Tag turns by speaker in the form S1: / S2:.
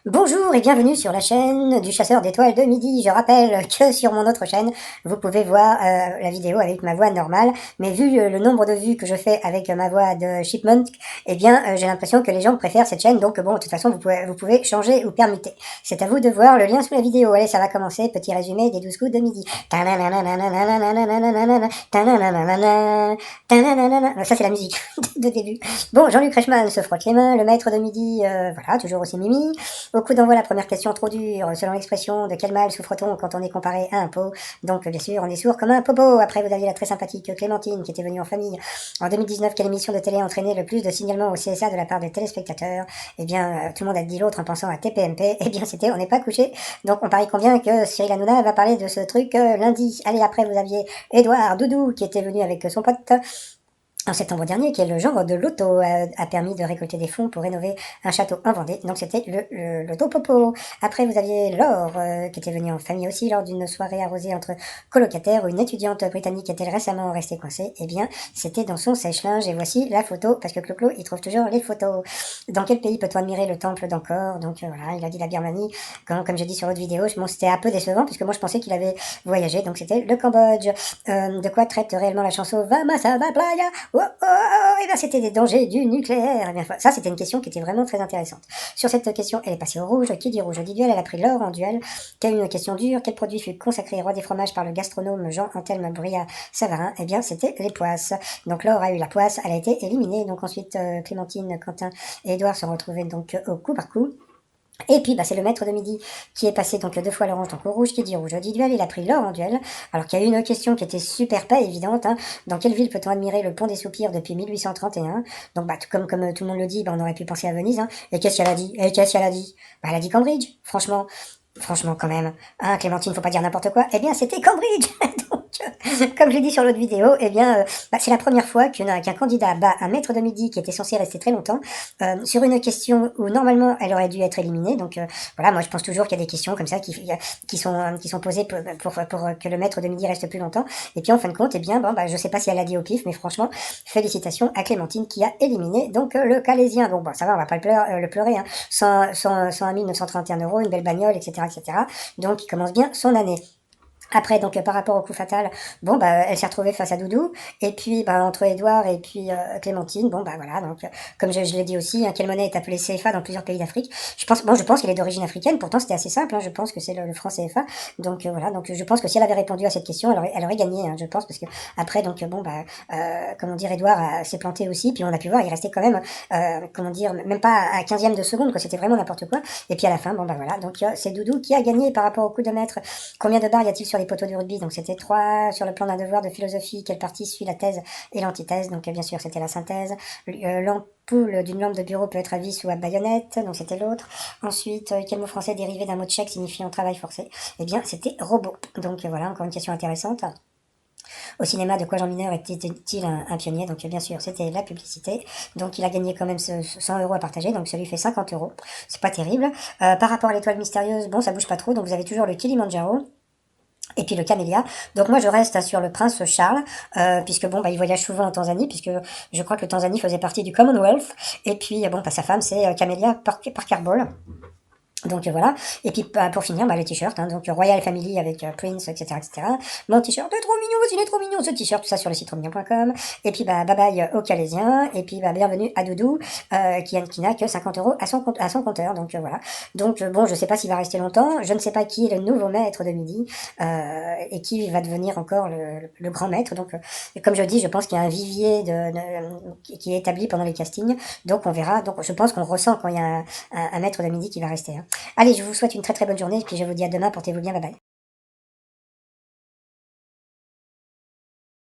S1: Bonjour et bienvenue sur la chaîne du chasseur d'étoiles de midi. Je rappelle que sur mon autre chaîne, vous pouvez voir la vidéo avec ma voix normale, mais vu le nombre de vues que je fais avec ma voix de Chipmunk, eh bien j'ai l'impression que les gens préfèrent cette chaîne, donc bon, de toute façon vous pouvez changer ou permuter. C'est à vous de voir le lien sous la vidéo. Allez, ça va commencer, petit résumé des 12 coups de midi. Ça c'est la musique de début. Bon, Jean-Luc Reichmann se frotte les mains, le maître de midi, voilà, toujours aussi mimi. Au coup d'envoi, la première question trop dure, selon l'expression de quel mal souffre-t-on quand on est comparé à un pot? Donc, bien sûr, on est sourd comme un popo. Après, vous aviez la très sympathique Clémentine qui était venue en famille. En 2019, quelle émission de télé a entraîné le plus de signalements au CSA de la part des téléspectateurs? Eh bien, tout le monde a dit l'autre en pensant à TPMP. Eh bien, c'était On n'est pas couché. Donc, on parie combien que Cyril Hanouna va parler de ce truc lundi. Allez, après, vous aviez Édouard Doudou qui était venu avec son pote en septembre dernier, qui est le genre de loto, a permis de récolter des fonds pour rénover un château en Vendée. Donc c'était le loto popo. Après, vous aviez Laure, qui était venue en famille aussi lors d'une soirée arrosée entre colocataires où une étudiante britannique était récemment restée coincée. Eh bien, c'était dans son sèche-linge. Et voici la photo, parce que Clo-Clo, il trouve toujours les photos. Dans quel pays peut-on admirer le temple d'Angkor? Donc voilà, il a dit la Birmanie. Comme j'ai dit sur l'autre vidéo, bon, c'était un peu décevant, puisque moi je pensais qu'il avait voyagé. Donc c'était le Cambodge. De quoi traite réellement la chanson Vamos a la playa? Oh, oh, oh, et bien c'était des dangers du nucléaire. Et bien, ça, c'était une question qui était vraiment très intéressante. Sur cette question, elle est passée au rouge. Qui dit rouge dit duel. Elle a pris l'or en duel. Quelle une question dure. Quel produit fut consacré roi des fromages par le gastronome Jean-Anthelme Bria-Savarin? Eh bien, c'était les poisses. Donc l'or a eu la poisse. Elle a été éliminée. Donc ensuite, Clémentine, Quentin et Édouard se retrouvaient donc au coup par coup. Et puis, c'est le maître de midi qui est passé donc deux fois l'orange donc au rouge, qui dit rouge dit duel. Il a pris l'or en duel. Alors qu'il y a eu une question qui était super pas évidente. Hein. Dans quelle ville peut-on admirer le pont des Soupirs depuis 1831? Donc, comme tout le monde le dit, on aurait pu penser à Venise. Hein. Et qu'est-ce qu'elle a dit? Elle a dit Cambridge. Franchement, quand même. Hein, Clémentine, faut pas dire n'importe quoi. Eh bien, c'était Cambridge. Donc, comme je l'ai dit sur l'autre vidéo, eh bien, c'est la première fois qu'un candidat bat un maître de midi qui était censé rester très longtemps sur une question où normalement elle aurait dû être éliminée. Donc voilà, moi je pense toujours qu'il y a des questions comme ça qui sont posées pour que le maître de midi reste plus longtemps. Et puis en fin de compte, eh bien, je sais pas si elle a dit au pif, mais franchement, félicitations à Clémentine qui a éliminé donc le Calaisien. Donc bon, ça va, on va pas le pleurer. Hein. 101 931 €, une belle bagnole, etc., etc. Donc il commence bien son année. Après, donc par rapport au coup fatal, elle s'est retrouvée face à Doudou, et puis entre Édouard et puis Clémentine, voilà, donc comme je l'ai dit aussi, hein, quelle monnaie est appelée CFA dans plusieurs pays d'Afrique? Je pense qu'elle est d'origine africaine, pourtant c'était assez simple, hein, je pense que c'est le franc CFA, donc voilà, donc je pense que si elle avait répondu à cette question, elle aurait gagné, hein, je pense, parce que après, donc comment dire, Édouard s'est planté aussi, puis on a pu voir, il restait quand même, comment dire, même pas à 15e de seconde, quoi, c'était vraiment n'importe quoi, et puis à la fin, voilà, donc c'est Doudou qui a gagné par rapport au coup de maître. Combien de barres y a-t-il sur les poteaux de rugby? Donc c'était 3 sur le plan d'un devoir de philosophie. Quelle partie suit la thèse et l'antithèse? Donc bien sûr c'était la synthèse. L'ampoule d'une lampe de bureau peut être à vis ou à baïonnette. Donc c'était l'autre. Ensuite, quel mot français dérivé d'un mot tchèque signifiant travail forcé? Eh bien c'était robot. Donc voilà, encore une question intéressante. Au cinéma, de quoi Jean Mineur était-il un pionnier? Donc bien sûr, c'était la publicité. Donc il a gagné quand même 100 € à partager, donc ça lui fait 50 €. C'est pas terrible. Par rapport à l'étoile mystérieuse, bon, ça bouge pas trop, donc vous avez toujours le Kilimanjaro. Et puis le camélia. Donc moi je reste sur le prince Charles, puisque il voyage souvent en Tanzanie, puisque je crois que le Tanzanie faisait partie du Commonwealth. Et puis sa femme c'est Camélia Parker-Bowles. Donc voilà, et puis pour finir, les t-shirts, hein, donc Royal Family avec Prince, etc., etc. Mon t-shirt est trop mignon, il est trop mignon ce t-shirt, tout ça sur le site trop-mignon.com. Et puis bye bye aux Calaisiens, et puis bienvenue à Doudou, qui n'a que 50 € à son compteur, donc voilà. Donc bon, je sais pas s'il va rester longtemps, je ne sais pas qui est le nouveau maître de midi, et qui va devenir encore le grand maître. Donc comme je dis, je pense qu'il y a un vivier qui est établi pendant les castings, donc on verra. Donc je pense qu'on ressent quand il y a un maître de midi qui va rester. Hein. Allez, je vous souhaite une très très bonne journée, et puis je vous dis à demain, portez-vous bien, bye bye.